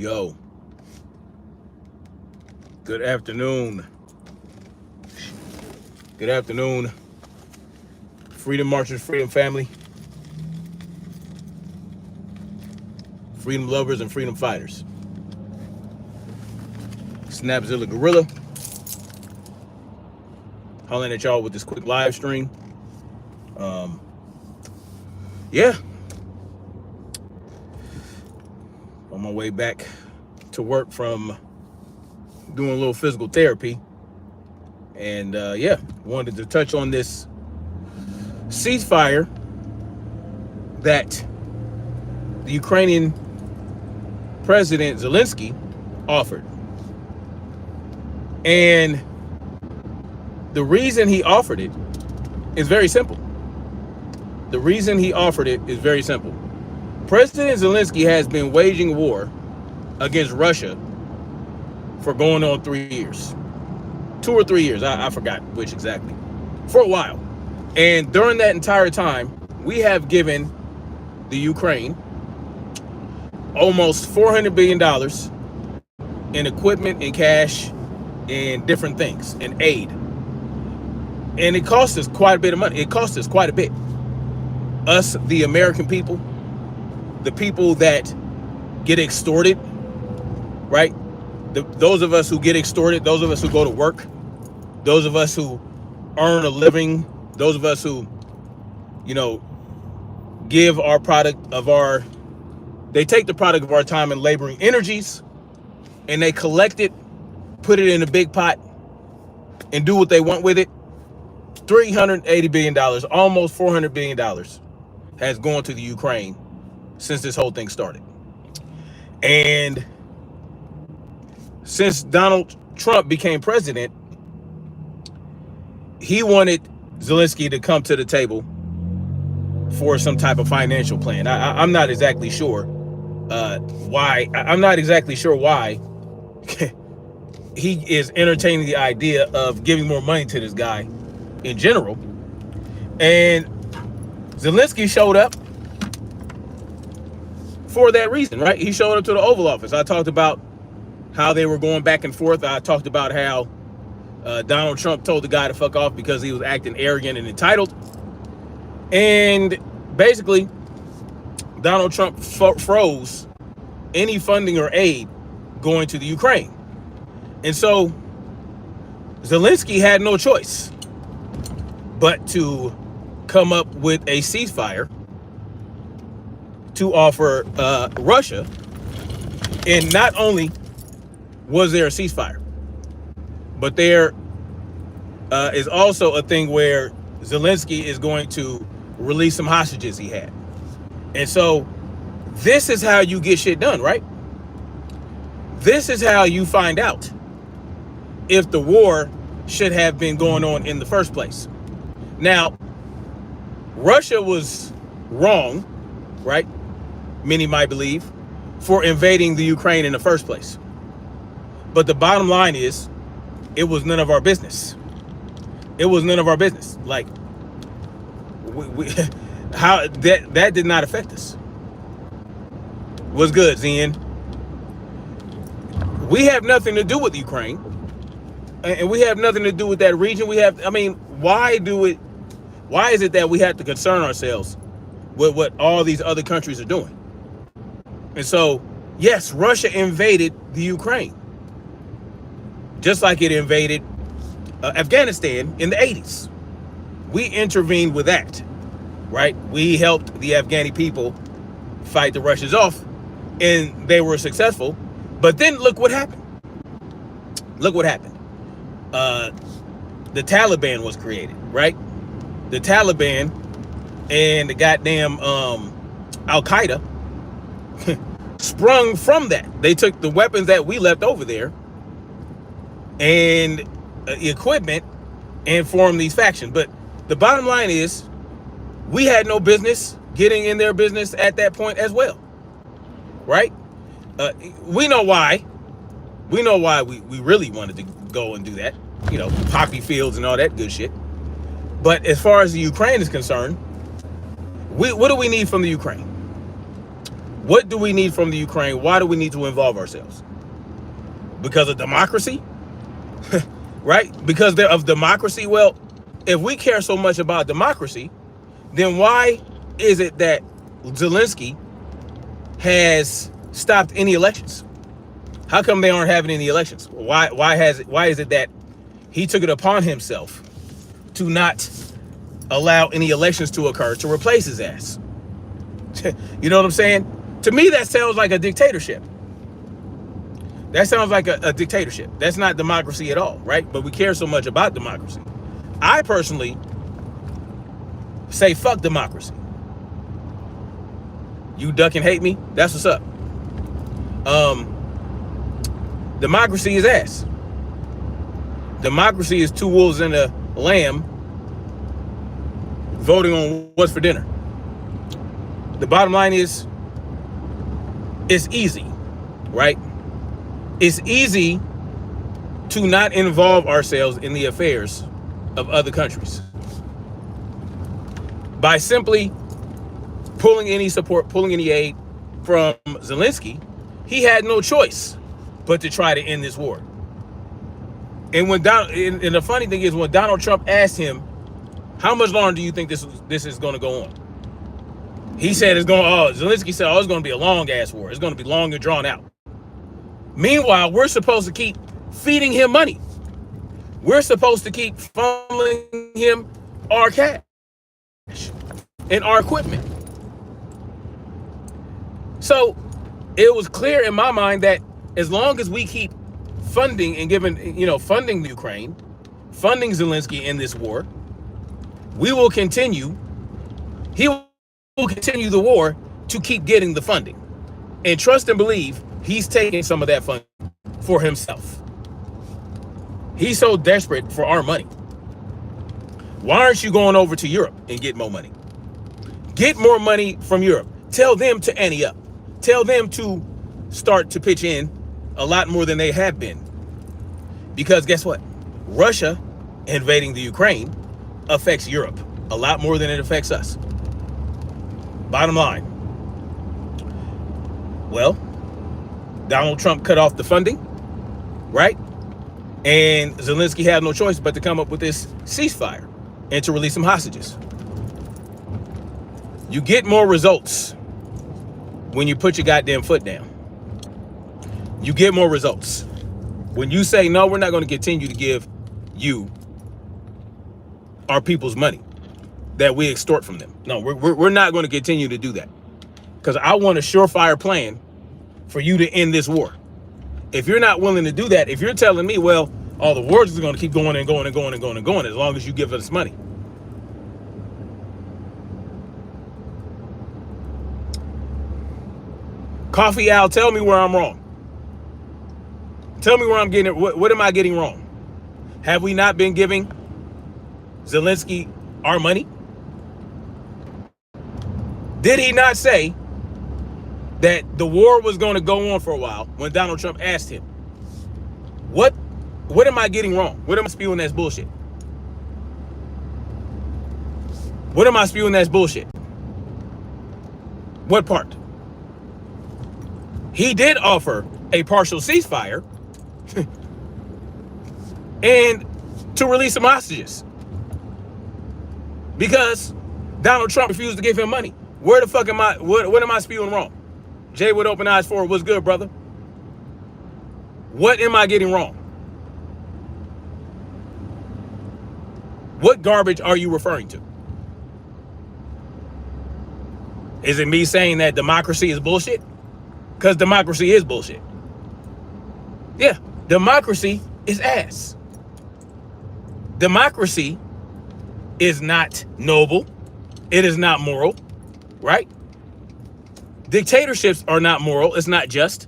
Yo, good afternoon. Good afternoon. Freedom Marchers, Freedom Family, Freedom Lovers, and Freedom Fighters. Snapzilla Gorilla, hollering at y'all with this quick live stream. Yeah. On my way back to work from doing a little physical therapy. And yeah, wanted to touch on this ceasefire that the Ukrainian President Zelenskyy offered. And the reason he offered it is very simple. The reason he offered it is very simple. President Zelenskyy has been waging war against Russia for going on 3 years. 2 or 3 years, I forgot which exactly. For a while. And during that entire time, we have given the Ukraine almost $400 billion in equipment and cash and different things and aid. And it cost us quite a bit of money. It cost us quite a bit. Us, the American people, the people that get extorted, right? Those of us who get extorted, those of us who go to work, those of us who earn a living, those of us who, give our product of our, they take the product of our time and laboring energies and they collect it, put it in a big pot and do what they want with it. $380 billion, almost $400 billion has gone to the Ukraine since this whole thing started. And since Donald Trump became president, he wanted Zelenskyy to come to the table for some type of financial plan. I'm not exactly sure why. I'm not exactly sure why he is entertaining the idea of giving more money to this guy in general. And Zelenskyy showed up for that reason, right? He showed up to the Oval Office. I talked about how they were going back and forth. I talked about how Donald Trump told the guy to fuck off because he was acting arrogant and entitled. And basically, Donald Trump froze any funding or aid going to the Ukraine. And so Zelenskyy had no choice but to come up with a ceasefire to offer Russia. And not only was there a ceasefire, but there is also a thing where Zelenskyy is going to release some hostages he had. And so this is how you get shit done, right? This is how you find out if the war should have been going on in the first place. Now, Russia was wrong, right? Many might believe, for invading the Ukraine in the first place. But the bottom line is, it was none of our business. It was none of our business. Like, how that did not affect us. What's good, Zen? We have nothing to do with Ukraine, and we have nothing to do with that region. Why is it that we have to concern ourselves with what all these other countries are doing? And so, yes, Russia invaded the Ukraine, just like it invaded Afghanistan in the 80s. We intervened with that, right? We helped the Afghani people fight the Russians off, and they were successful. But then look what happened. Look what happened. The Taliban was created, right? The Taliban and the goddamn Al-Qaeda sprung from that. They took the weapons that we left over there and equipment and formed these factions. But the bottom line is, we had no business getting in their business at that point as well, right? We know why. We know why we really wanted to go and do that, poppy fields and all that good shit. But as far as the Ukraine is concerned, what do we need from the Ukraine? What do we need from the Ukraine? Why do we need to involve ourselves? Because of democracy? Right? Because of democracy? Well, if we care so much about democracy, then why is it that Zelenskyy has stopped any elections? How come they aren't having any elections? Why is it that he took it upon himself to not allow any elections to occur to replace his ass? You know what I'm saying? To me, that sounds like a dictatorship. That sounds like a dictatorship. That's not democracy at all, right? But we care so much about democracy. I personally say fuck democracy. You duck and hate me? That's what's up. Democracy is ass. Democracy is two wolves and a lamb voting on what's for dinner. The bottom line is, it's easy, right? It's easy to not involve ourselves in the affairs of other countries by simply pulling any support, pulling any aid from Zelenskyy. He had no choice but to try to end this war. And when and the funny thing is, when Donald Trump asked him, how much longer do you think this is going to go on? He said Zelenskyy said, it's going to be a long ass war. It's going to be long and drawn out. Meanwhile, we're supposed to keep feeding him money. We're supposed to keep funneling him our cash and our equipment. So it was clear in my mind that as long as we keep funding and funding the Ukraine, funding Zelenskyy in this war, he will continue the war to keep getting the funding. And trust and believe, he's taking some of that funding for himself. He's so desperate for our money. Why aren't you going over to Europe and get more money? Get more money from Europe. Tell them to ante up. Tell them to start to pitch in a lot more than they have been. Because guess what? Russia invading the Ukraine affects Europe a lot more than it affects us. Bottom line. Well, Donald Trump cut off the funding, right? And Zelenskyy had no choice but to come up with this ceasefire and to release some hostages. You get more results when you put your goddamn foot down. You get more results when you say, no, we're not going to continue to give you our people's money that we extort from them. No, we're not going to continue to do that, because I want a surefire plan for you to end this war. If you're not willing to do that, if you're telling me, well, all the wars are going to keep going and going and going and going and going as long as you give us money. Coffee Al, tell me where I'm wrong. Tell me where I'm getting it. What am I getting wrong? Have we not been giving Zelenskyy our money? Did he not say that the war was going to go on for a while when Donald Trump asked him? What am I getting wrong? What am I spewing that's bullshit? What am I spewing that's bullshit? What part? He did offer a partial ceasefire and to release some hostages because Donald Trump refused to give him money. Where the fuck am I? What am I spewing wrong? Jay with open eyes for what's good, brother? What am I getting wrong? What garbage are you referring to? Is it me saying that democracy is bullshit? Because democracy is bullshit. Yeah, democracy is ass. Democracy is not noble. It is not moral, right? Dictatorships are not moral. It's not just.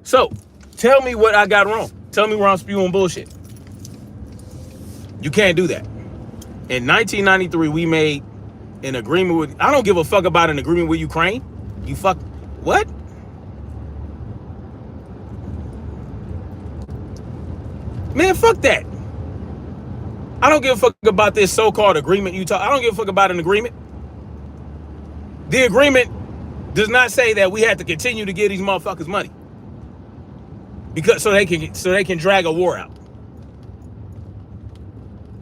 So, tell me what I got wrong. Tell me where I'm spewing bullshit. You can't do that. In 1993, we made an agreement with... I don't give a fuck about an agreement with Ukraine. You fuck... What? Man, fuck that. I don't give a fuck about this so-called agreement you talk. I don't give a fuck about an agreement. The agreement does not say that we have to continue to give these motherfuckers money because so they can drag a war out.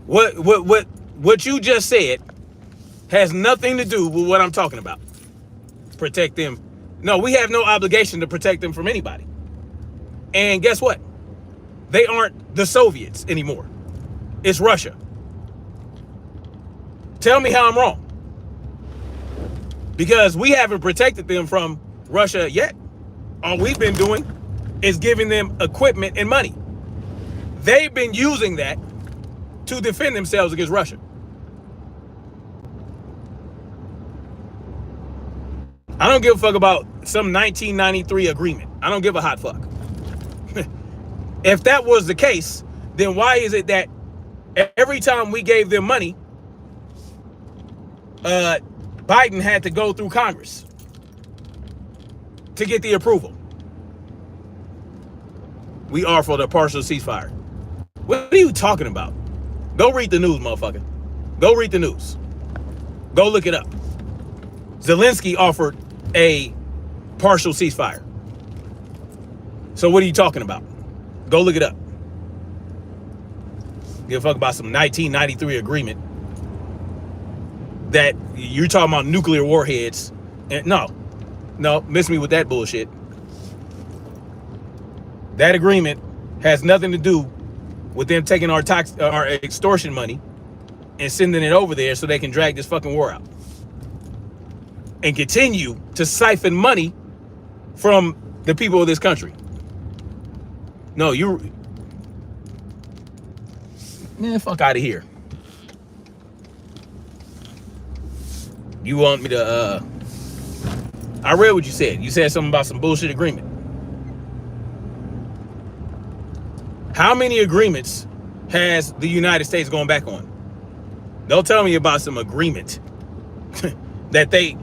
What you just said has nothing to do with what I'm talking about. Protect them. No, we have no obligation to protect them from anybody. And guess what? They aren't the Soviets anymore. It's Russia. Tell me how I'm wrong. Because we haven't protected them from Russia yet. All we've been doing is giving them equipment and money. They've been using that to defend themselves against Russia. I don't give a fuck about some 1993 agreement. I don't give a hot fuck. If that was the case, then why is it that every time we gave them money, Biden had to go through Congress to get the approval? We are for the partial ceasefire. What are you talking about? Go read the news, motherfucker. Go read the news. Go look it up. Zelenskyy offered a partial ceasefire. So what are you talking about? Go look it up. Give a fuck about some 1993 agreement that you're talking about nuclear warheads. And no, miss me with that bullshit. That agreement has nothing to do with them taking our extortion money and sending it over there so they can drag this fucking war out and continue to siphon money from the people of this country. No, man, fuck out of here. You want me to, I read what you said. You said something about some bullshit agreement. How many agreements has the United States gone back on? Don't tell me about some agreement that they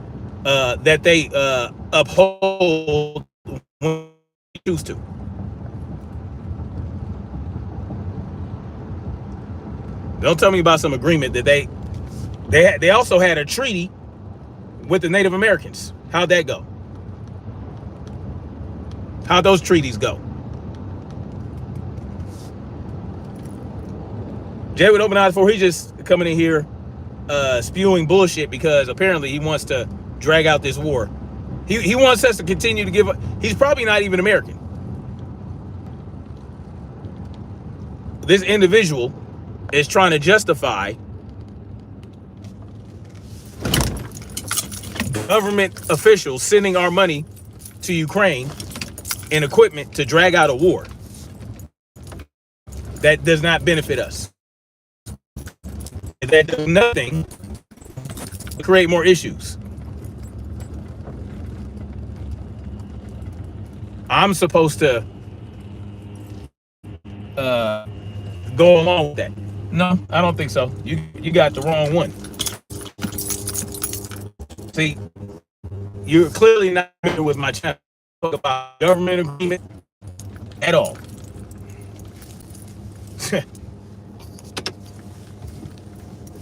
uphold when they choose to. Don't tell me about some agreement that they also had a treaty with the Native Americans. How'd that go? How'd those treaties go? Jay with open eyes for he just coming in here spewing bullshit because apparently he wants to drag out this war. He wants us to continue to give up. He's probably not even American. This individual is trying to justify government officials sending our money to Ukraine and equipment to drag out a war that does not benefit us. That does nothing to create more issues. I'm supposed to go along with that. No, I don't think so. You got the wrong one. See, you're clearly not familiar with my channel about government agreement at all.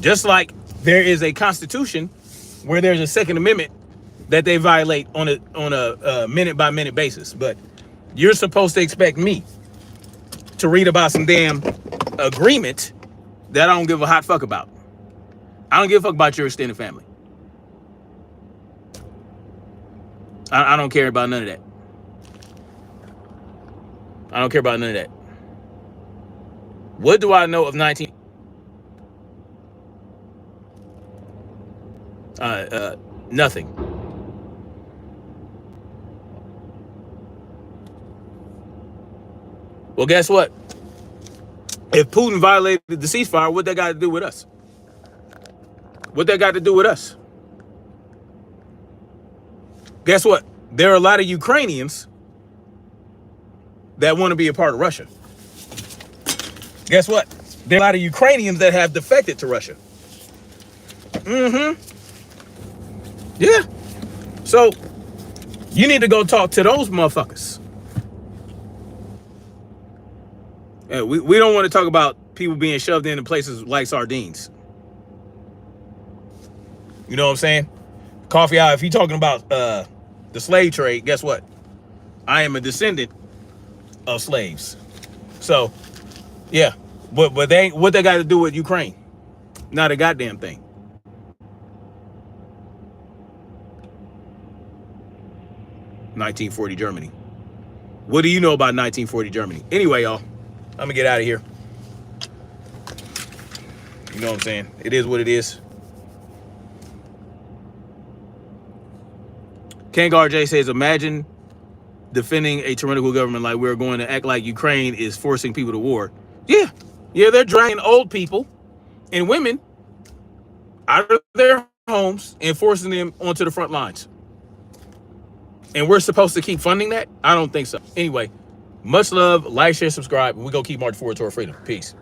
Just like there is a constitution where there's a Second Amendment that they violate on a minute by minute basis. But you're supposed to expect me to read about some damn agreement that I don't give a hot fuck about. I don't give a fuck about your extended family. I don't care about none of that. I don't care about none of that. What do I know of 19? Nothing. Well, guess what? If Putin violated the ceasefire, what that got to do with us? What that got to do with us? Guess what? There are a lot of Ukrainians that want to be a part of Russia. Guess what? There are a lot of Ukrainians that have defected to Russia. Yeah. So you need to go talk to those motherfuckers. Yeah, we don't want to talk about people being shoved into places like sardines. You know what I'm saying? Coffee out. If you're talking about the slave trade, guess what? I am a descendant of slaves. So, yeah. But they what they got to do with Ukraine? Not a goddamn thing. (1940) Germany. What do you know about 1940 Germany? Anyway, y'all, I'm gonna get out of here. You know what I'm saying? It is what it is. Kangar J says, imagine defending a tyrannical government like we're going to act like Ukraine is forcing people to war. Yeah. Yeah, they're dragging old people and women out of their homes and forcing them onto the front lines. And we're supposed to keep funding that? I don't think so. Anyway, much love, like, share, subscribe, and we're going to keep marching forward to our freedom. Peace.